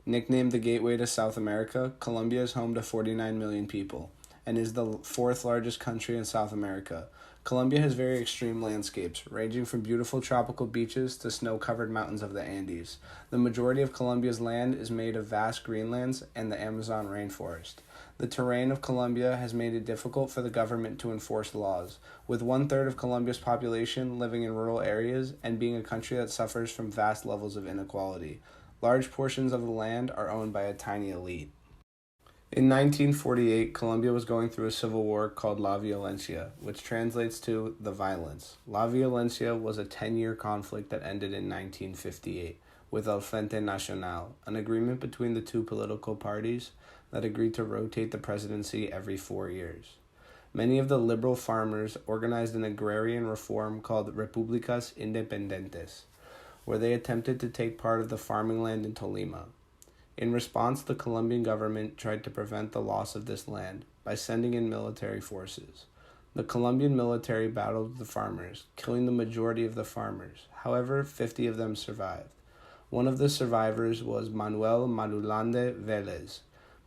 Nicknamed the Gateway to South America, Colombia is home to 49 million people and is the fourth largest country in South America. Colombia has very extreme landscapes, ranging from beautiful tropical beaches to snow-covered mountains of the Andes. The majority of Colombia's land is made of vast greenlands and the Amazon rainforest. The terrain of Colombia has made it difficult for the government to enforce laws, with one-third of Colombia's population living in rural areas and being a country that suffers from vast levels of inequality. Large portions of the land are owned by a tiny elite. In 1948, Colombia was going through a civil war called La Violencia, which translates to the violence. La Violencia was a 10-year conflict that ended in 1958 with El Frente Nacional, an agreement between the two political parties that agreed to rotate the presidency every 4 years. Many of the liberal farmers organized an agrarian reform called Repúblicas Independientes, where they attempted to take part of the farming land in Tolima. In response, the Colombian government tried to prevent the loss of this land by sending in military forces. The Colombian military battled the farmers, killing the majority of the farmers. However, 50 of them survived. One of the survivors was Manuel Madulande Vélez,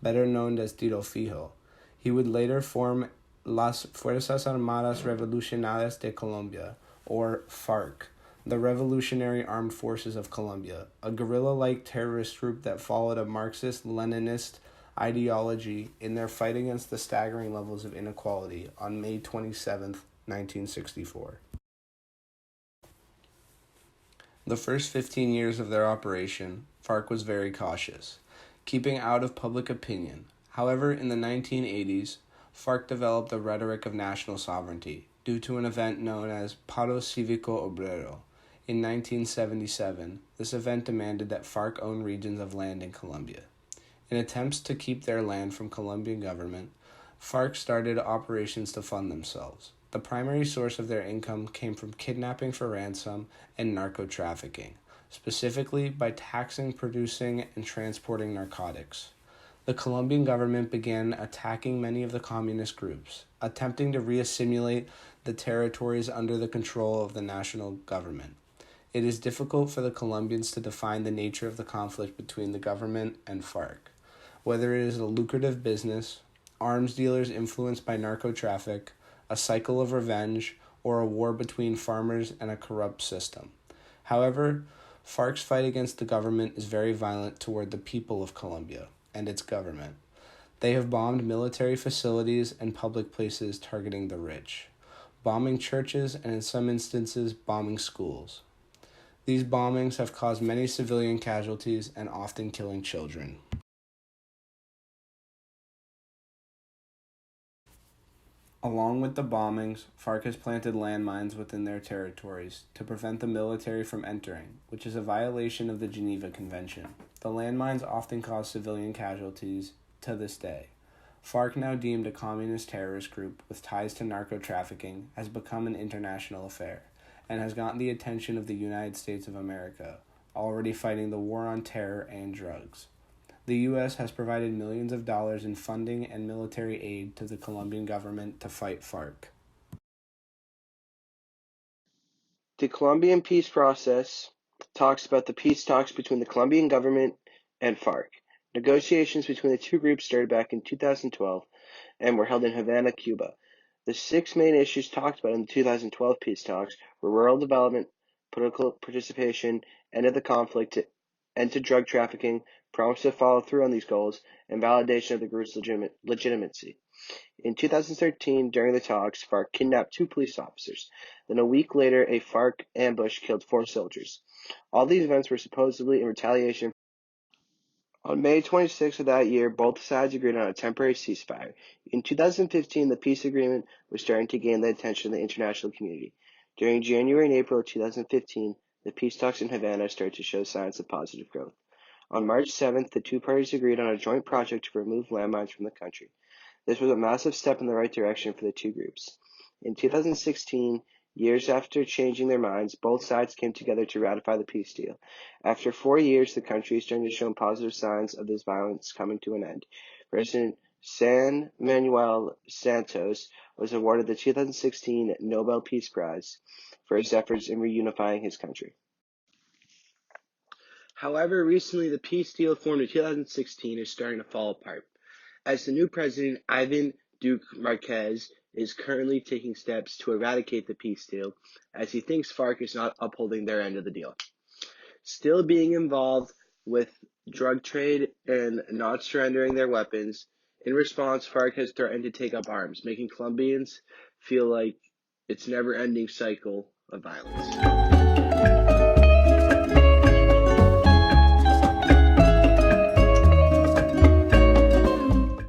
better known as Tiro Fijo. He would later form Las Fuerzas Armadas Revolucionarias de Colombia, or FARC, the Revolutionary Armed Forces of Colombia, a guerrilla-like terrorist group that followed a Marxist-Leninist ideology in their fight against the staggering levels of inequality on May 27, 1964. The first 15 years of their operation, FARC was very cautious, keeping out of public opinion. However, in the 1980s, FARC developed a rhetoric of national sovereignty due to an event known as Paro Cívico Obrero. In 1977, this event demanded that FARC own regions of land in Colombia. In attempts to keep their land from Colombian government, FARC started operations to fund themselves. The primary source of their income came from kidnapping for ransom and narco-trafficking, specifically by taxing, producing, and transporting narcotics. The Colombian government began attacking many of the communist groups, attempting to reassimilate the territories under the control of the national government. It is difficult for the Colombians to define the nature of the conflict between the government and FARC, whether it is a lucrative business, arms dealers influenced by narco-traffic, a cycle of revenge, or a war between farmers and a corrupt system. However, FARC's fight against the government is very violent toward the people of Colombia and its government. They have bombed military facilities and public places targeting the rich, bombing churches and in some instances bombing schools. These bombings have caused many civilian casualties and often killing children. Along with the bombings, FARC has planted landmines within their territories to prevent the military from entering, which is a violation of the Geneva Convention. The landmines often cause civilian casualties to this day. FARC, now deemed a communist terrorist group with ties to narco-trafficking, has become an international affair and has gotten the attention of the United States of America, already fighting the war on terror and drugs. The U.S. has provided millions of dollars in funding and military aid to the Colombian government to fight FARC. The Colombian peace process talks about the peace talks between the Colombian government and FARC. Negotiations between the two groups started back in 2012 and were held in Havana, Cuba. The 6 main issues talked about in the 2012 peace talks were rural development, political participation, end of the conflict, end to drug trafficking, promise to follow through on these goals, and validation of the group's legitimacy. In 2013, during the talks, FARC kidnapped 2 police officers. Then a week later, a FARC ambush killed 4 soldiers. All these events were supposedly in retaliation. On May 26 of that year, both sides agreed on a temporary ceasefire. In 2015, the peace agreement was starting to gain the attention of the international community. During January and April of 2015, the peace talks in Havana started to show signs of positive growth. On March 7th, the 2 parties agreed on a joint project to remove landmines from the country. This was a massive step in the right direction for the 2 groups. In 2016, years after changing their minds, both sides came together to ratify the peace deal. After 4 years, the country is starting to show positive signs of this violence coming to an end. President San Manuel Santos was awarded the 2016 Nobel Peace Prize for his efforts in reunifying his country. However, recently the peace deal formed in 2016 is starting to fall apart, as the new president, Ivan Duque Marquez, is currently taking steps to eradicate the peace deal, as he thinks FARC is not upholding their end of the deal. Still being involved with drug trade and not surrendering their weapons, in response, FARC has threatened to take up arms, making Colombians feel like it's a never-ending cycle of violence.